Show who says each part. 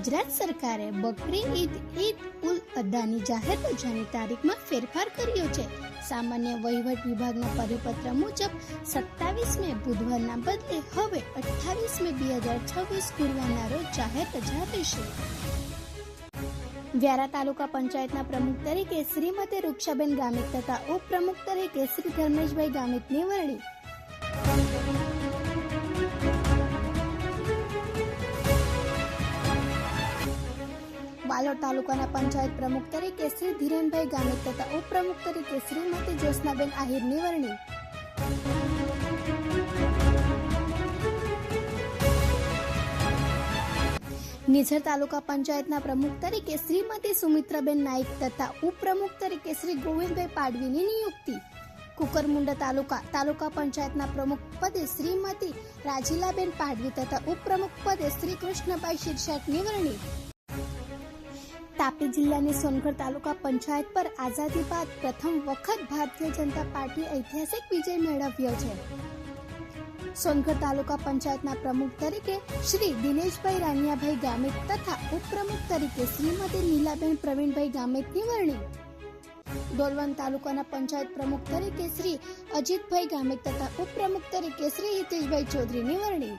Speaker 1: ગુજરાત સરકારે બકરી ઈદ ઉલ અદાની જાહેર રજાની તારીખમાં ફેરફાર કર્યો છે। સામાન્ય વહીવટ વિભાગના પરિપત્ર મુજબ 27 મે બુધવારના બદલે હવે 28 મે 2026 ગુરુવારના રોજ જાહેર રજા રહેશે। વ્યારા તાલુકા પંચાયતના પ્રમુખ તરીકે શ્રીમતી રૂક્ષાબેન ગામિત તથા ઉપપ્રમુખ તરીકે શ્રી ધર્મેશભાઈ ગામિતની વરણી। બાલોદ તાલુકાના પંચાયત પ્રમુખ તરીકે શ્રી ધીરેનભાઈ ગામિત તથા ઉપપ્રમુખ તરીકે શ્રીમતી જ્યોત્સનાબેન આહિરની વરણી। નિઝર તાલુકા પંચાયતના પ્રમુખ તરીકે શ્રીમતી સુમિત્રાબેન નાઈક તથા ઉપપ્રમુખ તરીકે શ્રી ગોવિંદભાઈ પાડવીની નિયુક્તિ। કુકરમુંડા તાલુકા પંચાયતના પ્રમુખ પદે શ્રીમતી રાજીલાબેન પાડવી તથા ઉપપ્રમુખ પદે શ્રી કૃષ્ણભાઈ શિરસાટની વરણી। તાપી જિલ્લાની સોનગઢ તાલુકા પંચાયત પર આઝાદી બાદ પ્રથમ વખત ભારતીય જનતા પાર્ટી ઐતિહાસિક વિજય મેળવ્યો છે। સોનગઢ તાલુકા પંચાયતના પ્રમુખ તરીકે શ્રી દિનેશભાઈ રાનિયાભાઈ ગામિત તથા ઉપપ્રમુખ તરીકે શ્રીમતી નીલાબેન પ્રવીણભાઈ ગામિતની વરણી। ડોલવણ તાલુકાના પંચાયત પ્રમુખ તરીકે શ્રી અજીતભાઈ ગામિત તથા ઉપપ્રમુખ તરીકે શ્રી હિતેશભાઈ ચૌધરીની વરણી।